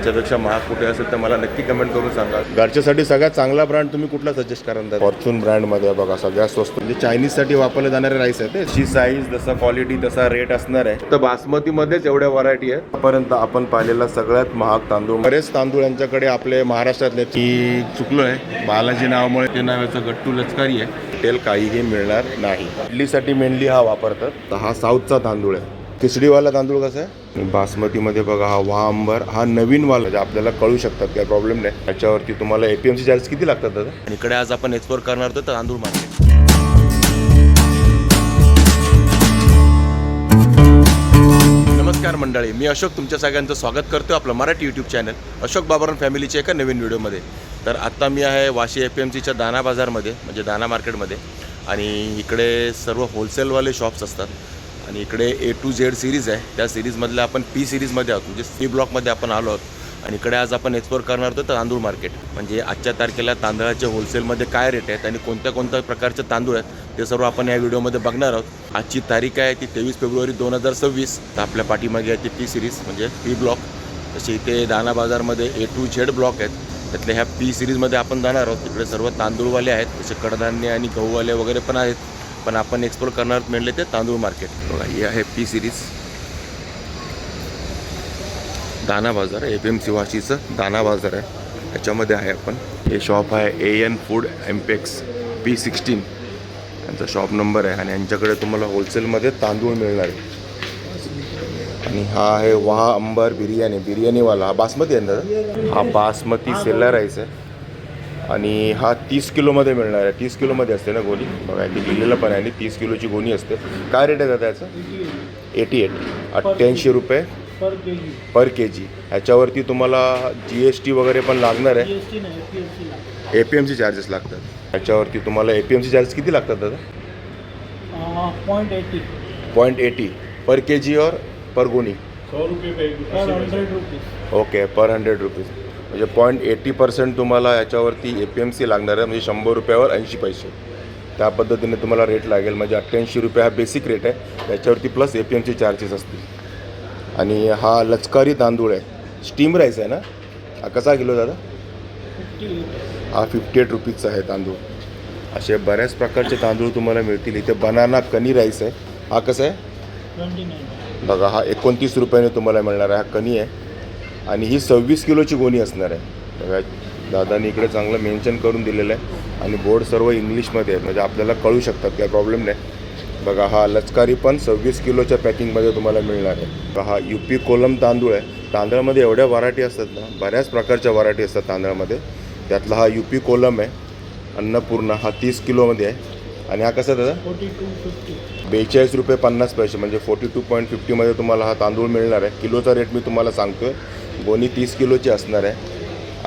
याच्यापेक्षा महाग कुठे असेल तर मला नक्की कमेंट करून सांगा. घरच्यासाठी सगळ्यात चांगला ब्रँड तुम्ही कुठला सजेस्ट कराल? फॉर्च्यून ब्रँडमध्ये बघा सगळ्यात स्वस्त म्हणजे चायनीजसाठी वापरले जाणारे राईस आहेत. त्याची साईज जसा क्वालिटी तसा रेट असणार आहे. तर बासमतीमध्येच एवढ्या व्हरायटी आहे. आतापर्यंत आपण पाहिलेला सगळ्यात महाग तांदूळ. बरेच तांदूळ यांच्याकडे आपले महाराष्ट्रातले की चुकलो आहे बालाजी नावामुळे ते नावाचं गट्टू लचकारी आहे. तेल काहीही मिळणार नाही. इडलीसाठी मेनली हा वापरतात. तर हा साऊथचा तांदूळ आहे. खिचडीवाला तांदूळ कसा आहे? बासमतीमध्ये बघा हा वाह अंबर हा नवीन वाला जे आपल्याला कळू शकतात काय प्रॉब्लेम नाही. त्याच्यावरती तुम्हाला APMC चार्ज किती लागतात दादा? आणि इकडे आज आपण एक्सप्लोर करणार होतो तांदूळ मार्केट. नमस्कार मंडळी, मी अशोक तुमच्या सगळ्यांचं स्वागत करतो आपलं मराठी यूट्यूब चॅनल अशोक बाबरन फॅमिलीच्या एका नवीन व्हिडिओमध्ये. तर आत्ता मी आहे वाशी APMCच्या दाना बाजारमध्ये म्हणजे दाना मार्केटमध्ये. आणि इकडे सर्व होलसेलवाले शॉप्स असतात. आणि इकडे A to Z सिरीज आहे. त्या सिरीजमधल्या आपण P सिरीजमध्ये आहोत म्हणजे C ब्लॉकमध्ये आपण आलो आहोत. आणि इकडे आज आपण एक्सप्लोर करणार होतो तांदूळ मार्केट म्हणजे आजच्या तारखेला तांदळाचे होलसेलमध्ये काय रेट आहेत आणि कोणत्या कोणत्या प्रकारचे तांदूळ आहेत ते सर्व आपण या व्हिडिओमध्ये बघणार आहोत. आजची तारीख आहे ती 23 फेब्रुवारी 2026. तर आपल्या पाठीमागे आहे ती P सिरीज म्हणजे P ब्लॉक. तसे इथे दाना बाजारमध्ये A to Z ब्लॉक आहेत. त्यातल्या ह्या P सिरीजमध्ये आपण जाणार आहोत. तिकडे सर्व तांदूळवाले आहेत जसे कडधान्य आणि गहूवाले वगैरे पण आहेत. पण आपण एक्सप्लोर करणार म्हणले ते तांदूळ मार्केट. बघा हे आहे P सिरीज दाना बाजार. APMC वाशीचं दाना बाजार आहे. त्याच्यामध्ये आहे आपण. हे शॉप आहे AN फूड एम्पेक्स P16 यांचा शॉप नंबर आहे. आणि यांच्याकडे तुम्हाला होलसेलमध्ये तांदूळ मिळणार आहे. आणि हा आहे वाह अंबर बिर्याणीवाला. हा बासमती आहे ना? हा बासमती सेल्ला राईस आहे. आणि हा 30 किलोमध्ये मिळणार आहे. 30 किलोमध्ये असते ना गोणी. बघा ती दिलेलं पण आहे आणि 30 किलोची गोणी असते. काय रेट आहे त्याचा? 88 रुपये पर केजी. ह्याच्यावरती तुम्हाला GST वगैरे पण लागणार आहे. APMC चार्जेस लागतात. ह्याच्यावरती तुम्हाला APMC चार्जेस किती लागतात दादा? 0.80 पर केजी और पर गोणी 100 रुपये ओके पर 100 रुपीज म्हणजे 0.80% तुम्हाला याच्यावरती APMC लागणार आहे. म्हणजे 100 रुपयावर 80 पैसे त्या पद्धतीने तुम्हाला रेट लागेल. म्हणजे 88 रुपये हा बेसिक रेट आहे. त्याच्यावरती प्लस APMC चार्जेस असतील. आणि हा लचकारी तांदूळ आहे. स्टीम राईस आहे ना? हा कसा किलो दादा? हा 58 रुपीजचा आहे तांदूळ. असे बऱ्याच प्रकारचे तांदूळ तुम्हाला मिळतील इथे. बनाना कनी राईस आहे. हा कसा आहे? 29 बघा हा 29 रुपयाने तुम्हाला मिळणार आहे. हा कनी आहे. आणि ही 26 किलोची गोणी असणार आहे. बघा दादानी इकडे चांगलं मेन्शन करून दिलेलं आहे. आणि बोर्ड सर्व इंग्लिशमध्ये आहे म्हणजे आपल्याला कळू शकतात काही प्रॉब्लेम नाही. बघा हा लचकारी पण 26 किलोच्या पॅकिंगमध्ये तुम्हाला मिळणार आहे. हा UP कोलम तांदूळ आहे. तांदळामध्ये एवढ्या व्हरायटी असतात ना, बऱ्याच प्रकारच्या व्हरायटी असतात तांदळामध्ये. त्यातला हा UP कोलम आहे. अन्नपूर्णा हा 30 किलोमध्ये आहे. आणि हा कसा दादा? 42 रुपये 50 पैसे म्हणजे 42.50मध्ये तुम्हाला हा तांदूळ मिळणार आहे. किलोचा रेट मी तुम्हाला सांगतो आहे. गोणी 30 किलोची असणार आहे.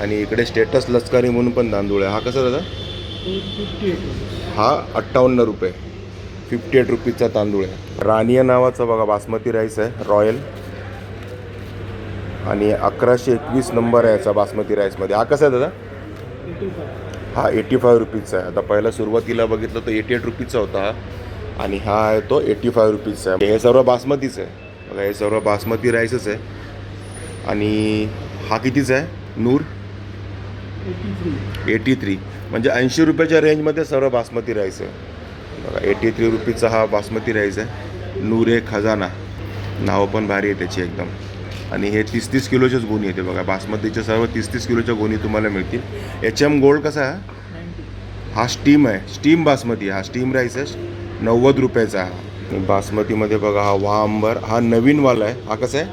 आणि इकडे स्टेटस लचकारी म्हणून पण तांदूळ आहे. हा कसा दादा? हा 58 रुपये 58 रुपीजचा तांदूळ आहे. रानिया नावाचा बघा बासमती राईस आहे रॉयल. आणि 1121 नंबर आहे याचा बासमती राईसमध्ये. हा कसा आहे दादा? हा 85 रुपीजचा आहे. आता पहिला सुरुवातीला बघितलं तर 88 रुपीजचा होता हा. आणि हा आहे तो 85 रुपीजचा आहे. हे सर्व बासमतीच आहे. बघा हे सर्व बासमती राईसच आहे. आणि हा कितीचा आहे? नूर 83 म्हणजे 80 रुपयाच्या रेंजमध्ये सर्व बासमती राईस आहे. बघा 83 रुपीजचा हा बासमती राईस आहे. नूर ए खजाना नाव पण भारी आहे त्याची एकदम. आणि हे 30-30 किलोच्याच गोणी येते. बघा बासमतीच्या सर्व 30-30 किलोच्या गोणी तुम्हाला मिळतील. HM गोल्ड कसा आहे? हा स्टीम आहे. स्टीम बासमती. हा स्टीम राईस आहे 90 रुपयाचा. हा बासमतीमध्ये बघा हा वाह अंबर हा नवीनवाला आहे. हा कसा आहे?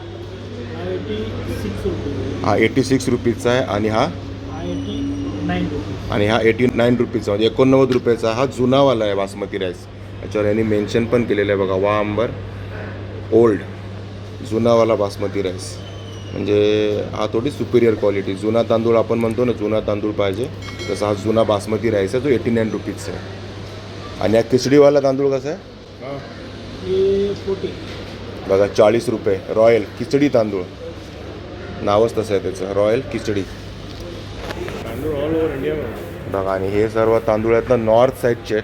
हा 86 रुपीजचा आहे. आणि हा 89 रुपीजचा म्हणजे 89 रुपयाचा. हा जुनावाला आहे बासमती राईस. याच्यावर यांनी मेन्शन पण केलेलं आहे बघा वाह अंबर ओल्ड जुनावाला बासमती राईस. म्हणजे हा थोडी सुपिरियर क्वालिटी. जुना तांदूळ आपण म्हणतो ना, जुना तांदूळ पाहिजे तसा हा जुना बासमती राईस आहे जो 89 रुपीजचा आहे. आणि हा खिचडीवाला तांदूळ कसा आहे? बघा 40 रुपये रॉयल खिचडी तांदूळ. नावच तसं आहे त्याचं royal khichdi. All over India. बघा आणि हे सर्व तांदूळ आहेत ना नॉर्थ साईडचे.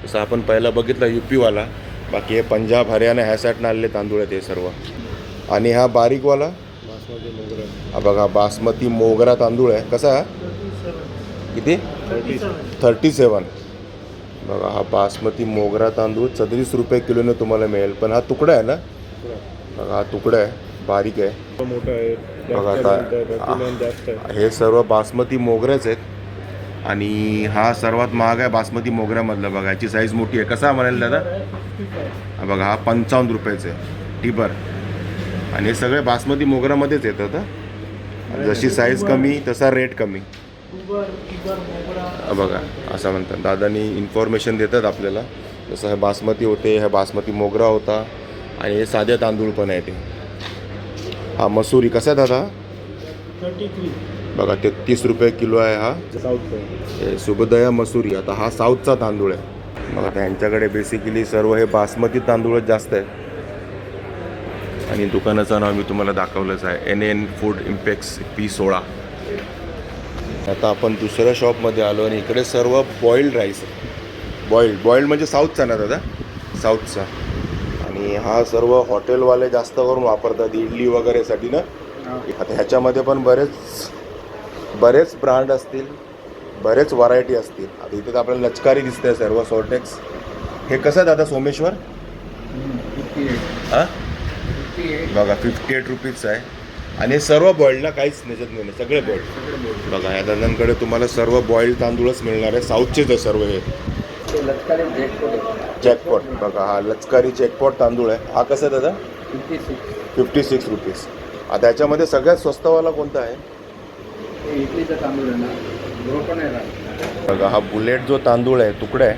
जसं आपण पहिला बघितला UPवाला. बाकी हे पंजाब हरियाणा ह्या साईडनं आलेले तांदूळ आहेत हे सर्व. आणि हा बारीकवाला बासमती मोगरा हा बघा बासमती मोगरा तांदूळ आहे. कसा आहे? किती? 37. बघा हा बासमती मोगरा तांदूळ 36 रुपये किलोने तुम्हाला मिळेल. पण हा तुकडा आहे ना? बघा हा तुकडा आहे, बारीक आहे. मोठा आहे. बघा आता जास्त आहे. हे सर्व बासमती मोगऱ्याच आहेत. आणि हा सर्वात महाग आहे बासमती मोगऱ्यामधला. बघा याची साईज मोठी आहे. कसा म्हणाल दादा? हा बघा हा 55 रुपयाचं आहे टिबर. आणि हे सगळे बासमती मोगऱ्यामध्येच येतात. जशी साईज कमी तसा रेट कमी. बघा असं म्हणतात, दादानी इन्फॉर्मेशन देतात आपल्याला. जसं हे बासमती होते, हा बासमती मोगरा होता आणि हे साधे तांदूळ पण आहे ते. हा मसुरी कसा आहे दादा? 33. बघा 33 रुपये किलो आहे हा. साऊथचा. हे सुभदया मसुरी. आता हा साऊथचा तांदूळ आहे. बघा त्यांच्याकडे बेसिकली सर्व हे बासमती तांदूळच जास्त आहे. आणि दुकानाचं नाव मी तुम्हाला दाखवलंच आहे, NN फूड इम्पॅक्ट्स P16. आता आपण दुसऱ्या शॉपमध्ये आलो आणि इकडे सर्व बॉईल्ड राईस आहे. बॉईल्ड म्हणजे साऊथचा ना दादा? साऊथचा. आणि हा सर्व हॉटेलवाले जास्त करून वापरतात इडली वगैरेसाठी ना. आता ह्याच्यामध्ये पण बरेच ब्रँड असतील, बरेच व्हरायटी असतील. आता इथे तर आपल्याला लचकारी दिसते सर्व सॉर्टेक्स. हे कसं आहे दादा सोमेश्वर? 58. हां बघा 58 रुपीजचं आहे. आणि हे सर्व बॉईल्डला काहीच निजत नाही, सगळे बॉईल्ड. बघा ह्या दादांकडे तुम्हाला सर्व बॉईल्ड तांदूळच मिळणार आहे. साऊथचेच आहे सर्व हे. जॅकपॉट. बघा हा लचकारी जॅकपॉट तांदूळ आहे. हा कसा आहे दादा? 56 रुपीज. आता याच्यामध्ये सगळ्यात स्वस्तवाला कोणता आहे? इडलीचा तांदूळ आहे ना, पण आहे. बघा हा बुलेट जो तांदूळ आहे, तुकडा आहे,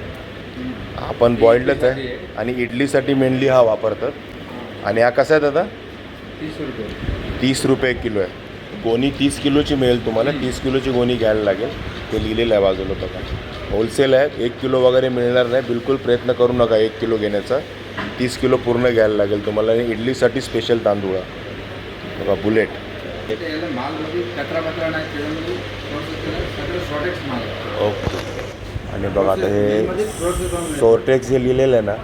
हा पण बॉईल्डच आहे. आणि इडलीसाठी मेनली हा वापरतात. आणि हा कसा आहे दादा? 30 रुपये. 30 रुपये किलो आहे. गोणी 30 किलोची मिळेल तुम्हाला. 30 किलोची गोणी घ्यायला लागेल. ते लिहिलेलं आहे बाजूला बघा. होलसेल आहे, 1 किलो वगैरे मिळणार नाही. बिलकुल प्रयत्न करू नका 1 किलो घेण्याचा. 30 किलो पूर्ण घ्यायला लागेल तुम्हाला. आणि इडलीसाठी स्पेशल तांदूळ आहे बघा बुलेट. ओके. आणि बघा आता हे सॉर्टेक्स जे लिहिलेलं आहे ना,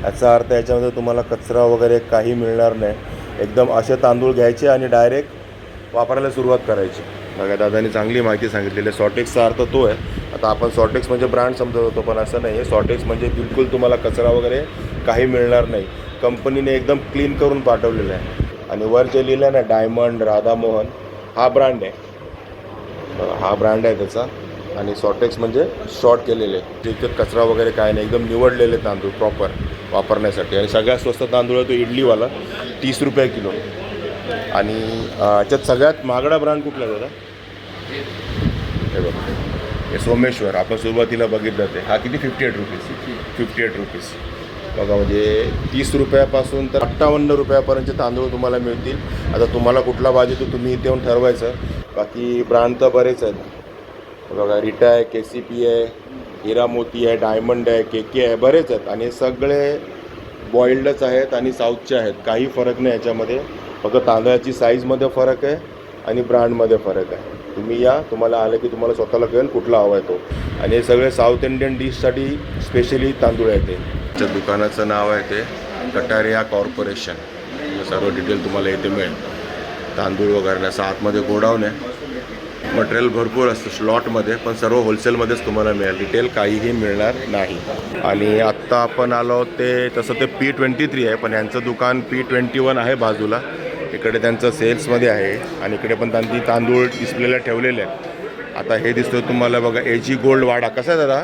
याचा अर्थ याच्यामध्ये तुम्हाला कचरा वगैरे काही मिळणार नाही. एकदम असे तांदूळ घ्यायचे आणि डायरेक्ट वापरायला सुरुवात करायची. बघा दादानी चांगली माहिती सांगितलेली आहे. सॉर्टेक्सचा अर्थ तो आहे. आता आपण सॉर्टेक्स म्हणजे ब्रँड समजत होतो, पण असं नाही आहे. सॉर्टेक्स म्हणजे बिलकुल तुम्हाला कचरा वगैरे काही मिळणार नाही. कंपनीने एकदम क्लीन करून पाठवलेलं आहे. आणि वर जे लिहिलं आहे ना डायमंड, राधामोहन, हा ब्रँड आहे. बघा हा ब्रँड आहे त्याचा. आणि सॉर्टेक्स म्हणजे शॉर्ट केलेले, तिथे कचरा वगैरे काय नाही. एकदम निवडलेले तांदूळ प्रॉपर वापरण्यासाठी. आणि सगळ्यात स्वस्त तांदूळ आहे तो इडलीवाला, 30 रुपये किलो. आणि याच्यात सगळ्यात महागडा ब्रँड कुठला दादा? हे बघा हे सोमेश्वर. आपण सुरुवातीला बघितलं ते. हा किती? 58 रुपीज. 58 रुपीज. बघा म्हणजे 30 रुपयापासून तर 58 रुपयापर्यंतचे तांदूळ तुम्हाला मिळतील. आता तुम्हाला कुठला पाहिजे तो तुम्ही इथे येऊन ठरवायचं. बाकी ब्रँड तर बरेच आहेत बघा. रिटा आहे, KCP आहे, हिरा मोती आहे, डायमंड आहे, KK आहे, बरेच आहेत. आणि हे सगळे बॉईल्डच आहेत आणि साऊथचे आहेत. काही फरक नाही याच्यामध्ये. फक्त तांदळाची साईजमध्ये फरक आहे आणि ब्रँडमध्ये फरक आहे. तुम्ही या, तुम्हाला आलं की तुम्हाला स्वतःला कळेल कुठला हवा आहे तो. आणि हे सगळे साऊथ इंडियन डिशसाठी स्पेशली तांदूळ आहे ते. त्या दुकानाचं नाव आहे ते कटारिया कॉर्पोरेशन. सर्व डिटेल तुम्हाला इथे मिळेल. तांदूळ वगैरे असं आतमध्ये गोडाऊन आहे. मटेरियल भरपूर असतं स्लॉटमध्ये, पण सर्व होलसेलमध्येच तुम्हाला मिळेल. रिटेल काहीही मिळणार नाही. आणि आत्ता आपण आलो ते तसं ते P23 आहे, पण यांचं दुकान P21 आहे बाजूला. इकडे त्यांचं सेल्समध्ये आहे. आणि इकडे पण त्यांनी तांदूळ डिस्प्लेला ठेवलेले आहेत. आता हे दिसतोय तुम्हाला बघा AG गोल्ड वाडा. कसा आहे दादा?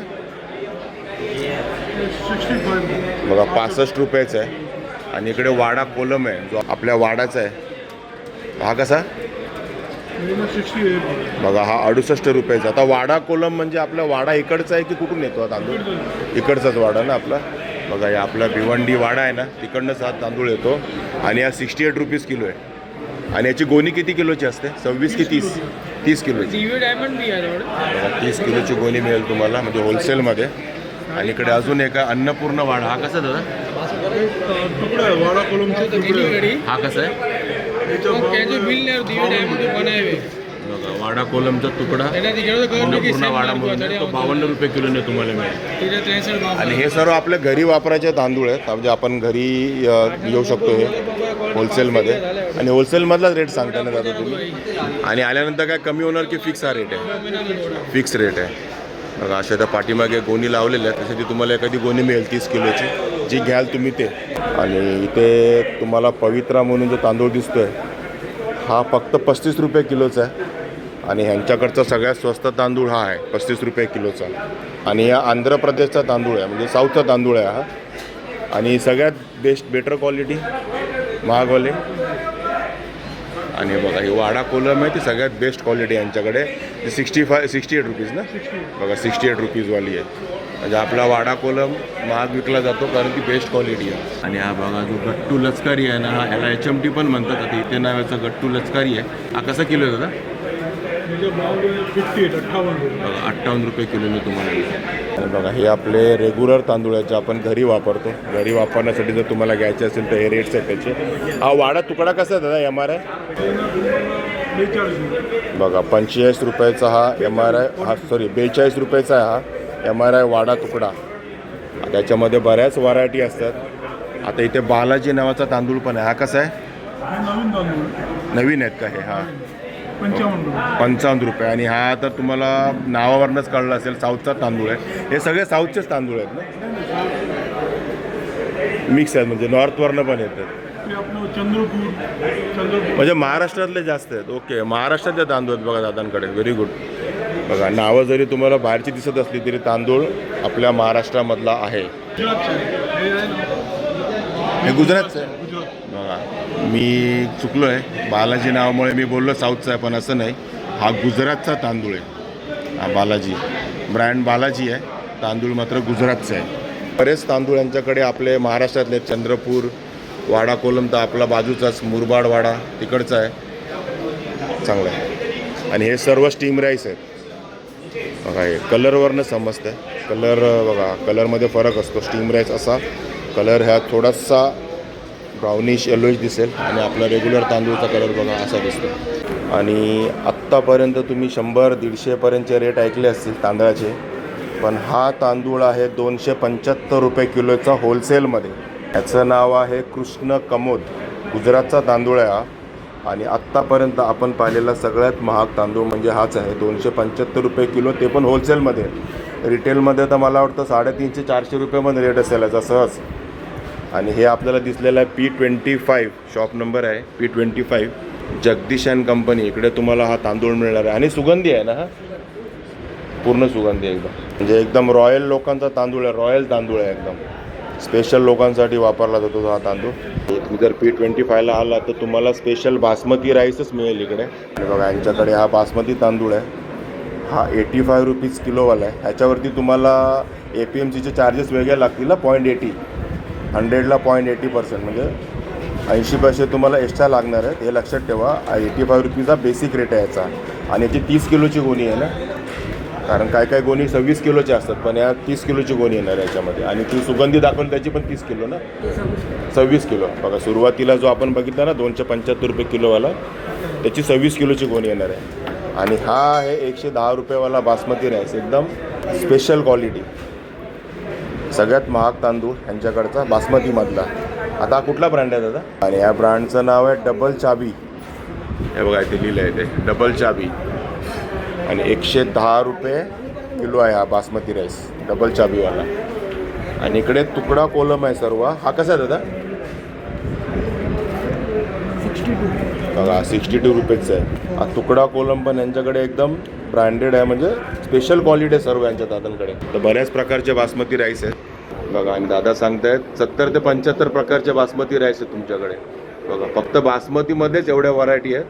65. बघा 65 रुपयाचा आहे. आणि इकडे वाडा कोलम आहे जो आपल्या वाडाचा आहे. हा कसा? 68. बघा हा 68 रुपयाचा. आता वाडा कोलम म्हणजे आपला वाडा इकडचा आहे की कुठून येतो हा तांदूळ? इकडचाच वाडा ना आपला. बघा या आपला भिवंडी वाडा आहे ना, तिकडनंच हा तांदूळ येतो. आणि हा 68 रुपीज किलो आहे. आणि याची गोणी किती किलोची असते? 26 की 30? 30 किलोची. डायमंड भी आहे. बघा 30 किलोची गोणी मिळेल तुम्हाला म्हणजे होलसेलमध्ये. आणि इकडे अजून एक अन्नपूर्ण वाडा. हा कसा दादा? तुकडा आहे, वाडा कोलमचा तुकडा आहे. हा कसा आहे? बघा वाडा कोलमचा तुकडा अन्नपूर्ण वाडा म्हणून तो 52 रुपये किलोने तुम्हाला मिळेल. आणि हे सर्व आपल्या घरी वापरायचे तांदूळ आहेत. म्हणजे आपण घरी येऊ शकतो. हे होलसेलमध्ये. आणि होलसेलमधलाच रेट सांगता ना दादा तुम्ही. आणि आल्यानंतर काय कमी होणार की फिक्स हा रेट आहे? फिक्स रेट आहे. बघा अशा त्या पाठीमागे गोणी लावलेल्या आहेत, त्यासाठी तुम्हाला एखादी गोणी मिळेल 30 किलोची, जी घ्याल तुम्ही ते. आणि इथे तुम्हाला पवित्रा म्हणून जो तांदूळ दिसतोय हा फक्त 35 रुपये किलोचा आहे. आणि ह्यांच्याकडचा सगळ्यात स्वस्त तांदूळ हा आहे 35 रुपये किलोचा. आणि हा आंध्र प्रदेशचा तांदूळ आहे, म्हणजे साऊथचा तांदूळ आहे हा. आणि सगळ्यात बेटर क्वालिटी, महागवाले. आणि बघा ही वाडा कोलम आहे ती सगळ्यात बेस्ट क्वालिटी यांच्याकडे. ती 68 रुपीज ना. बघा 68 रुपीजवाली आहे. म्हणजे आपला वाडा कोलम महाग विकला जातो कारण ती बेस्ट क्वालिटी आहे. आणि हा बघा जो गट्टू लचकारी आहे ना, हा याला HMT पण म्हणतात. आता इथे नावाचा गट्टू लचकारी आहे. हा कसा किलो आहे दादा? बघा 58 रुपये किलोने तुम्हाला मिळेल. आणि बघा हे आपले रेग्युलर तांदूळ आहेत जे आपण घरी वापरतो. घरी वापरण्यासाठी जर तुम्हाला घ्यायचे असेल तर हे रेट्स आहेत त्याचे. हा वाडा तुकडा कसा आहे दादा MRI? बघा 45 रुपयाचा हा MRI, हा 42 रुपयाचा आहे हा MRI वाडा तुकडा. त्याच्यामध्ये बऱ्याच व्हरायटी असतात. आता इथे बालाजी नावाचा तांदूळ पण आहे. हा कसा आहे? नवीन आहेत का हे? हा 55 रुपये. आणि हा तर तुम्हाला नावावरनंच कळलं असेल साऊथचा तांदूळ आहे. हे सगळे साऊथचेच तांदूळ आहेत ना, मिक्स आहेत, म्हणजे नॉर्थवरनं पण येतात. म्हणजे महाराष्ट्रातले जास्त आहेत. ओके, महाराष्ट्रातले तांदूळ आहेत बघा दादांकडे. Very good. बघा नावं जरी तुम्हाला बाहेरची दिसत असली तरी तांदूळ आपल्या महाराष्ट्रामधला आहे. हे गुजरातचं आहे. बघा मी चुकलो आहे, बालाजी नावामुळे मी बोललो साऊथचा आहे, पण असं नाही. हा गुजरातचा तांदूळ आहे. हा बालाजी ब्रँड बालाजी आहे. तांदूळ मात्र गुजरातचा आहे. बरेच तांदूळ यांच्याकडे आपले महाराष्ट्रातले. चंद्रपूर वाडा कोलम तर आपला बाजूचाच, मुरबाड वाडा तिकडचा आहे. चांगला आहे. आणि हे सर्व स्टीम राईस आहेत. बघा हे कलरवरनं समजतं. कलर बघा, कलरमध्ये फरक असतो. स्टीम राईस असा कलर ह्या थोडासा ब्राउनिश येलोइश दिसेल. आणि आपला रेग्युलर तांदूळचा कलर बघा असा दिसतो. आणि आत्तापर्यंत तुम्ही 100-150पर्यंतचे रेट ऐकले असतील तांदळाचे, पण हा तांदूळ आहे 275 रुपये किलोचा होलसेलमध्ये. याचं नाव आहे कृष्ण कमोद. गुजरातचा तांदूळ आहे हा. आणि आत्तापर्यंत आपण पाहिलेला सगळ्यात महाग तांदूळ म्हणजे हाच आहे. 275 रुपये किलो, ते पण होलसेलमध्ये. रिटेलमध्ये तर मला वाटतं 350-400 रुपयेमध्ये रेट असेल याचा सहज. आणि हे आपल्याला दिसलेलं आहे P25, शॉप नंबर आहे P25, जगदीश अँड कंपनी. इकडे तुम्हाला हा तांदूळ मिळणार आहे. आणि सुगंधी आहे ना, हा पूर्ण सुगंधी एकदम, म्हणजे एकदम रॉयल लोकांचा तांदूळ आहे. रॉयल तांदूळ आहे एकदम. स्पेशल लोकांसाठी वापरला जातो हा तांदूळ. तुम्ही जर P25ला आला तर तुम्हाला स्पेशल बासमती राईसच मिळेल इकडे. आणि बघा यांच्याकडे हा बासमती तांदूळ आहे. हा 85 रुपीज किलोवाला आहे. ह्याच्यावरती तुम्हाला APMCचे चार्जेस वेगळे लागतील ना, 0.80. 100ला 0.80%, म्हणजे 80 पैसे तुम्हाला एक्स्ट्रा लागणार आहेत. हे लक्षात ठेवा. 85 रुपीचा बेसिक रेट आहे याचा. आणि याची 30 किलोची गोणी आहे ना, कारण काय गोणी 26 किलोची असतात, पण या 30 किलोची गोणी येणार याच्यामध्ये. आणि ती सुगंधी दाखवली त्याची पण 30 किलो ना, 26 किलो. बघा सुरुवातीला जो आपण बघितला ना 275 रुपये किलोवाला, त्याची 26 किलोची गोणी येणार आहे. आणि हा आहे 110 रुपयेवाला बासमती राईस, एकदम स्पेशल क्वालिटी. सगळ्यात महाग तांदूळ यांच्याकडचा बासमतीमधला. आता कुठला ब्रँड आहे दादा? आणि या ब्रँडचं नाव आहे डबल चाबी. हे बघा इथे लिहिलं आहे ते डबल चाबी. आणि 110 रुपये किलो आहे हा बासमती राईस, डबल चाबीवाला. आणि इकडे तुकडा कोलम आहे सर्व. हा कसा आहे दादा? 62. बघा 62 रुपयेचा आहे हा तुकडा कोलम. पण यांच्याकडे एकदम ब्रँडेड आहे, म्हणजे स्पेशल क्वालिटी आहे सर्व यांच्या दादांकडे. तर बऱ्याच प्रकारचे बासमती राईस आहेत बघा. आणि दादा सांगतायत 70 ते 75 प्रकारचे बासमती राईस आहेत तुमच्याकडे. बघा फक्त बासमतीमध्येच एवढ्या व्हरायटी आहेत.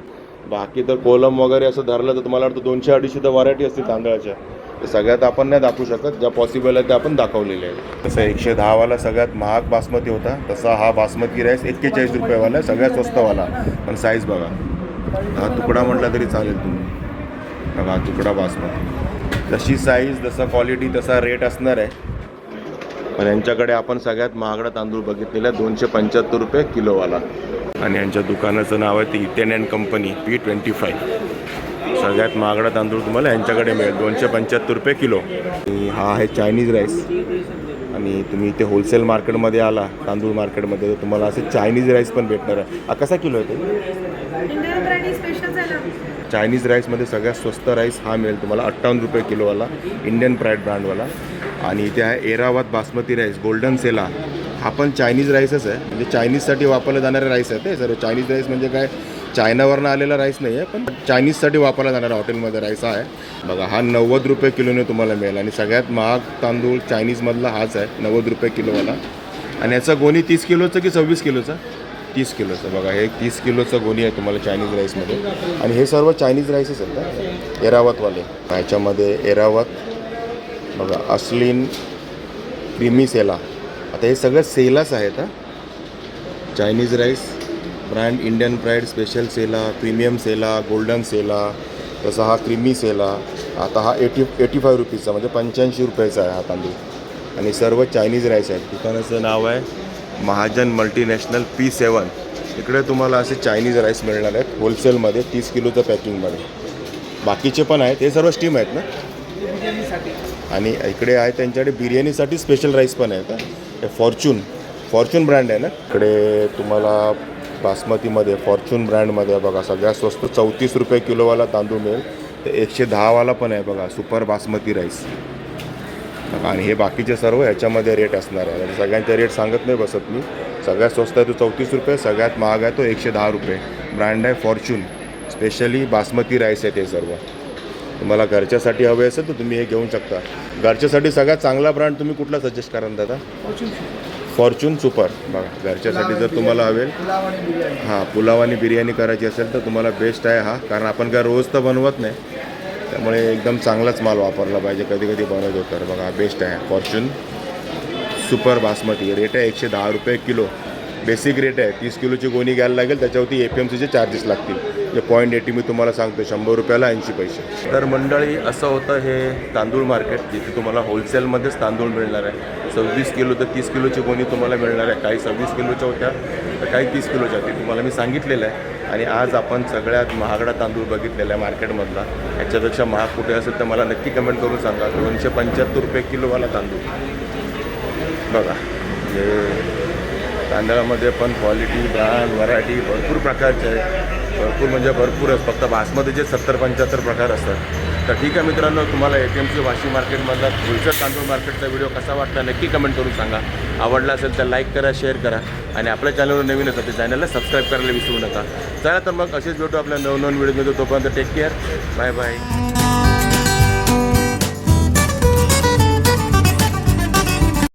बाकी तर कोलम वगैरे असं धरलं तर तुम्हाला वाटतं 200-250 तर व्हरायटी असतील तांदळाच्या. ते सगळ्यात आपण नाही दाखवू शकत. ज्या पॉसिबल आहे ते आपण दाखवलेले आहे. तसं 110वाला सगळ्यात महाग बासमती होता, तसा हा बासमती राईस 41 रुपयेवाला आहे, सगळ्यात स्वस्तवाला. पण साईज बघा, हा तुकडा म्हटला तरी चालेल तुम्ही. बघा तुकडा बासमती, जशी साईज जसा क्वालिटी तसा रेट असणार आहे. पण यांच्याकडे आपण सगळ्यात महागडा तांदूळ बघितलेला आहे 275 रुपये किलोवाला. आणि यांच्या दुकानाचं नाव आहे ते इथेन अँड कंपनी P25. सगळ्यात महागडा तांदूळ तुम्हाला यांच्याकडे मिळेल 275 रुपये किलो. आणि हा आहे चायनीज राईस. आणि तुम्ही इथे होलसेल मार्केटमध्ये आला, तांदूळ मार्केटमध्ये, तर तुम्हाला असे चायनीज राईस पण भेटणार आहे. हा कसा किलो आहे ते? इंडियन ब्रांडी स्पेशल झालं. चायनीज राईसमध्ये सगळ्यात स्वस्त राईस हा मिळेल तुम्हाला 58 रुपये किलोवाला, इंडियन प्राईड ब्रँडवाला. आणि इथे आहे एरावात बासमती राईस, गोल्डन सेला. हा पण चायनीज राईसच आहे, म्हणजे चायनीजसाठी वापरले जाणारे राईस आहे ते सर्व. चायनीज राईस म्हणजे काय, चायनावरनं आलेला राईस नाही आहे, पण चायनीजसाठी वापरला जाणारा हॉटेलमध्ये राईस आहे. बघा, हा 90 रुपये किलोने तुम्हाला मिळेल. आणि सगळ्यात महाग तांदूळ चायनीजमधला हाच आहे, 90 रुपये किलोवाला. आणि याचा गोणी 30 किलोचं की 26 किलोचा? 30 किलोचं. बघा, हे 30 किलोचं गोणी आहे तुम्हाला चायनीज राईसमध्ये. आणि हे सर्व चायनीज राईसच आहेत ना, एरावतवाले. ह्याच्यामध्ये एरावत बघा, अस्लीन क्रीमी सेला. आता हे सगळं सेलाच आहेत. Chinese rice brand Indian pride, special sela, premium sela, golden sela, तसा हा क्रीमी सेला. आता हा 85 रुपीजचा, म्हणजे 85 रुपयाचा आहे हा तांदूळ. आणि सर्व चायनीज राईस आहेत. दुकानाचं नाव आहे महाजन मल्टीनॅशनल P7. इकडे तुम्हाला असे चायनीज राईस मिळणार आहेत होलसेलमध्ये, 30 किलोचं पॅकिंगमध्ये. बाकीचे पण आहेत, हे सर्व स्टीम आहेत ना. आणि इकडे आहे त्यांच्याकडे बिर्याणीसाठी स्पेशल राईस पण आहेत. हे फॉर्च्यून ब्रँड आहे ना. इकडे तुम्हाला बासमतीमध्ये फॉर्च्यून ब्रँडमध्ये बघा सगळ्यात स्वस्त 34 रुपये किलोवाला तांदूळ मिळेल. तर 110वाला पण आहे बघा, सुपर बासमती राईस. आणि हे बाकीचे सर्व ह्याच्यामध्ये रेट असणार आहे. सगळ्यांचे रेट सांगत नाही बसत मी. सगळ्यात स्वस्त आहे तो 34 रुपये, सगळ्यात महाग आहे तो 110 रुपये. ब्रँड आहे फॉर्च्यून, स्पेशली बासमती राईस आहे ते सर्व. तुम्हाला घरच्यासाठी हवे असेल तर तुम्ही हे घेऊ शकता. घरच्यासाठी सगळ्यात चांगला ब्रँड तुम्ही कुठला सजेस्ट कराल दादा? Fortune super. बघा, घरच्यासाठी जर तुम्हाला हवेल, हां, पुलाव आणि बिर्याणी करायची असेल तर तुम्हाला बेस्ट आहे हा. कारण आपण काय रोज तर बनवत नाही, त्यामुळे एकदम चांगलाच माल वापरला पाहिजे. कधी कधी बनवतो तर बघा, बेस्ट आहे फॉर्च्यून सुपर बासमती. रेट आहे 110 रुपये किलो. बेसिक रेट आहे. 30 किलोची गोणी घ्यायला लागेल, त्याच्यावरती APMCचे चार्जेस लागतील. जे 0.80 मी तुम्हाला सांगतो, 100 रुपयाला 80 पैसे. तर मंडळी, असं होतं हे तांदूळ मार्केट, जिथे तुम्हाला होलसेलमध्येच तांदूळ मिळणार आहे. 26 किलो तर 30 किलोची गोणी तुम्हाला मिळणार आहे. काही 26 किलोच्या होत्या तर काही 30 किलोच्या. ते तुम्हाला मी सांगितलेलं आहे. आणि आज आपण सगळ्यात महागडा तांदूळ बघितलेला आहे मार्केटमधला. ह्याच्यापेक्षा महाग कुठे असेल तर मला नक्की कमेंट करून सांगा. 275 रुपये किलोवाला तांदूळ बघा. हे तांदळामध्ये पण क्वालिटी, ब्रँड, व्हरायटी भरपूर प्रकारचे आहेत. भरपूर म्हणजे भरपूरच. फक्त बासमतीचे 70-75 प्रकार असतात. तर ठीक आहे मित्रांनो, तुम्हाला APMC वाशी मार्केटमधला होलसेल तांदूळ मार्केटचा व्हिडिओ कसा वाटला नक्की कमेंट करून सांगा. आवडला असेल तर लाईक करा, शेअर करा. आणि आपल्या चॅनलवर नवीन असेल तर चॅनलला सबस्क्राईब करायला विसरू नका. चला तर मग असेच भेटू आपल्या नवनवीन व्हिडिओमध्ये. तोपर्यंत टेक केअर, बाय बाय.